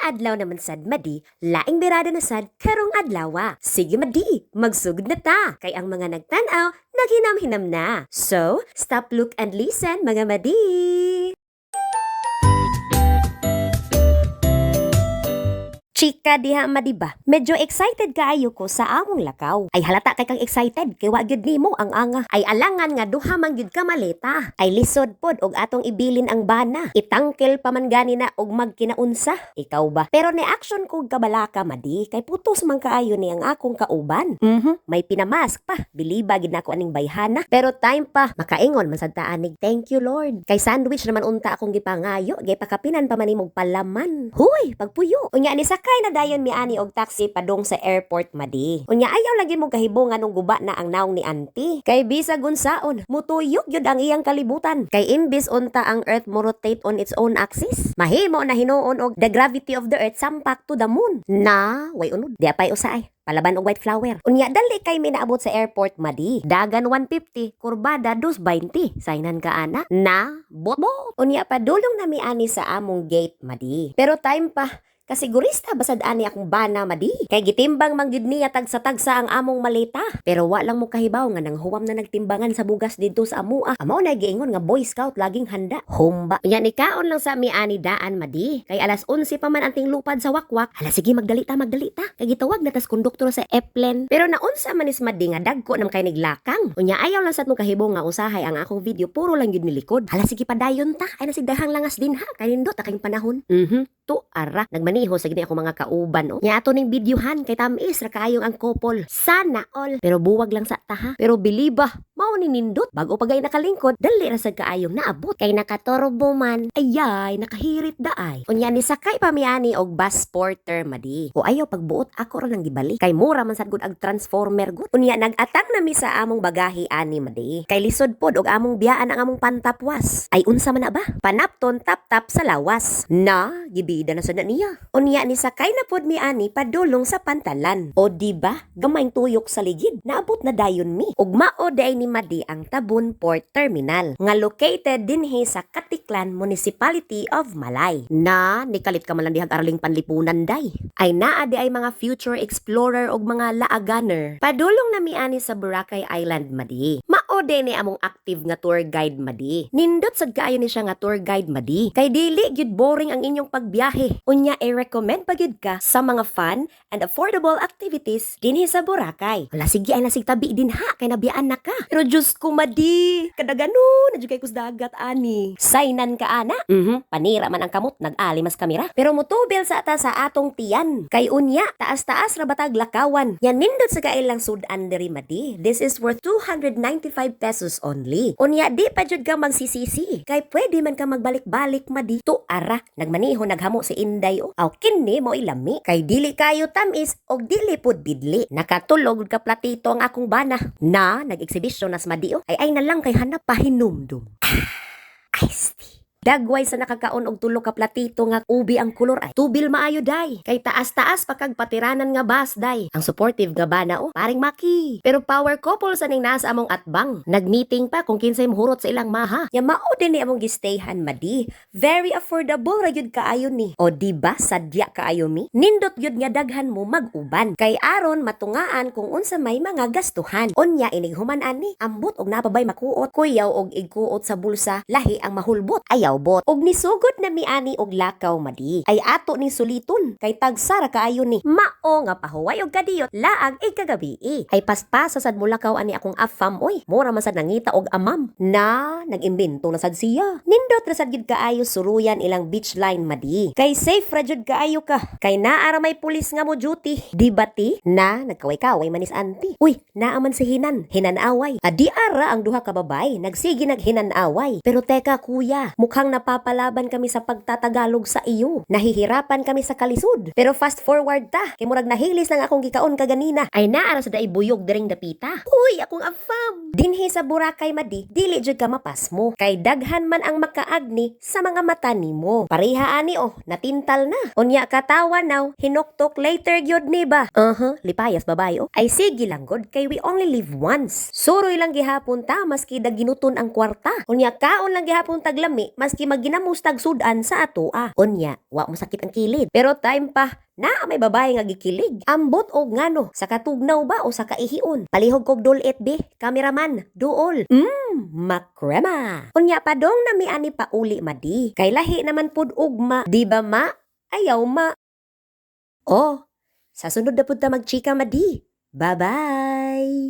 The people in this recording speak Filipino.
adlaw naman sad madi, laing birada na sad karong adlawa. Sige madi, magsugod na ta, kay ang mga nagtanaw, naghinam-hinam na. So, stop, look, and listen mga madi! Chika diha madiba, medyo excited kaayo ko sa among lakaw. Ay halata kay kang excited, kay wa gyud nimo ang anga. Ay alangan nga duha man gyud ka maleta. Ay lisod pod og atong ibilin ang bana. Itangkel pa man gani na og magkinaunsa. Ikaw ba? Pero ni action kog kabalaka madi, kay putos man kaayo ni ang akong kauban. May pinamask pa, biliba gid nako aning bayhana. Pero time pa, makaingon man sad ta anig. Thank you Lord. Kay sandwich naman unta akong gipangayo, gay pakapinan pa man nimog palaman. Huy, pagpuyo. Unya ni sakay na dayon mi ani og taxi padung sa airport madi. Unya ayaw lagi mo kahibong nung guba na ang naong ni auntie. Kay bisag unsaon, mutuyok yun ang iyang kalibutan. Kay imbis unta ang earth mo rotate on its own axis, mahimo na hinuon og the gravity of the earth sampak to the moon. Na, way unod, di apay usay. Palaban og white flower. Unya dali kay mi naabot sa airport madi. Dagan 150, kurbada 220. Saynan ka ana na bot. Unya padulong na mi ani sa among gate madi. Pero time pa, kasigurista basad ani akong bana madi. Kay gitimbang man gyud niya tagsa-tagsa ang among maleta. Pero wa lang mo kahibaw nga nang huwam na nagtimbangan sa bugas didto sa amua. Amo na giingon nga Boy Scout laging handa. Humba. Unya ni kaon lang sa mi ani daan madi. Kay alas 11 pa man ang tinglupad sa wakwak. Hala sige magdali ta. Kay gitawag na tas konduktor sa airplane. Pero naunsa man is madi nga dagko nam kay niglakang. Unya ayaw lang sad mo kahibong nga usahay ang akong video puro lang gyud nilikod. Hala sige padayon ta. Ay nasigdahang langas din ha. Kay nindot aking panahon. Tu ara nagmaniho sa gini ako mga kauban Nya ato ning videohan kay tamis ra kaayong ang couple. Sana all. Pero buwag lang sa taha. Pero biliba, mao ni nindot bago pagay nakalingkod, dali ra sad kaayong naabot. Kay nakatorbo man, ayay nakahirit daay. Unya ni sakay pa mi ani og bus porter madi. O ayaw pagbuot ako ra nang gibali. Kay mura man sad gud ag transformer gud. Unya nag-atak na mi sa among bagahe ani madi. Kay lisod pod og among biyaan ang among pantapwas. Ay unsa man na ba? Panapton tap-tap sa lawas. Na, gibida na sad na niya. Unya ni sakay na pod mi ani padulong sa pantalan. O di ba? Gamayng tuyok sa ligid. Naabot na dayon mi. Ug mao day ni madi ang Tabun Port Terminal nga located dinhi sa Katiklan Municipality of Malay. Na nikalit ka man lang dihag araling panlipunan day. Ay naa di ay mga future explorer og mga laaganer. Padulong na mi ani sa Boracay Island madi. Mao day ni among active nga tour guide madi. Nindot sad kaayo ni siya nga tour guide madi. Kay dili gyud boring ang inyong pagbiyahe. Unya i-recommend pagyud ka sa mga fun and affordable activities dinhi sa Boracay. Wala sige ay nasigtabi din ha kay nabiyaan na ka. Pero Diyos ko madi, kadagano na jud kay kus dagat ani. Saynan ka ana? Panira man ang kamot nag-ali mas kamera. Pero mutubil sa ata sa atong tiyan. Kay unya taas-taas ra batag lakawan. Yan nindot sa kailang sudan diri madi. This is worth 295 pesos only. Unya di pa jud ka magsisisi. Kay pwede man ka magbalik-balik madi. Tu ara nagmaniho naghamo si Inday o. Aw kini mo ilami. Kay dili kayo tamis og dili pud bidli. Nakatulog ka platito ang akong bana. Na nag-exhibition nas madi o. Ay na lang kay hanap pahinumdum. Iced tea. Dagway sa nakakaon og tulo ka platito nga ubi ang kulor ay tubil maayo day. Kay taas-taas pa kag patiranan nga bus day. Ang supportive nga bana o, paring maki. Pero power couple sa ning nasa among atbang. Nagmeeting pa kung kinsay mohurot sa ilang maha. Ya mao din ni among gistayhan madi. Very affordable ra gyud kaayo ni. O di ba sadya kaayo mi? Nindot gyud nga daghan mo mag-uban. Kay aron matungaan kung unsa may mga gastuhan. Unya inig human ani, ambot og napabay makuot. Kuyaw og igkuot sa bulsa, lahi ang mahulbot. Ayaw bot. Og nisugod na mi ani og lakaw madi. Ay ato ni suliton kay tagsara kaayo ni. Mao nga pahuway og kadiyot laag ikagabi. Ay paspasa sad mulakaw ani akong afam oy. Mura man sad nangita og amam. Na nagimbento na sad siya. Nindot ra sad gid kaayo suruyan ilang beach line madi. Kay safe ra jud kaayo ka. Kay naa ra may pulis nga mo duty. Di bati na nagkaway-kaway manis anti. Uy, naa man si hinanaway. Adi ara ang duha ka babay nagsigi naghinanaway. Pero teka kuya, mukhang napapalaban kami sa pagtatagalog sa iyo. Nahihirapan kami sa kalisod. Pero fast forward ta. Kay murag nahilis lang akong gikaon kaganina. Ay naara sa daay buyog diring dapita. Uy, akong afam. Dinhi sa Boracay madi, dili jud ka mapas mo. Kay daghan man ang makaagni sa mga mata nimo. Pareha ani natintal na. Unya katawa now, hinuktok later gyud ni ba? Lipayas babayo. Ay sige lang god kay we only live once. Suroy lang gihapon ta maski daginuton ang kwarta. Unya kaon lang gihapon taglami, mas maski maginamustag sudan sa atoa. Unya, wa mo sakit ang kilid. Pero time pa, na may babae nga gikilig. Ambot og ngano, sa katugnaw ba o sa kaihion? Palihog kog dulit be, cameraman, duol. Makrema. Unya pa dong nami ani pa uli madi. Kay lahi naman pud ugma, di ba ma? Ayaw ma. Oh, sa sunod na pud ta magchika madi. Bye-bye.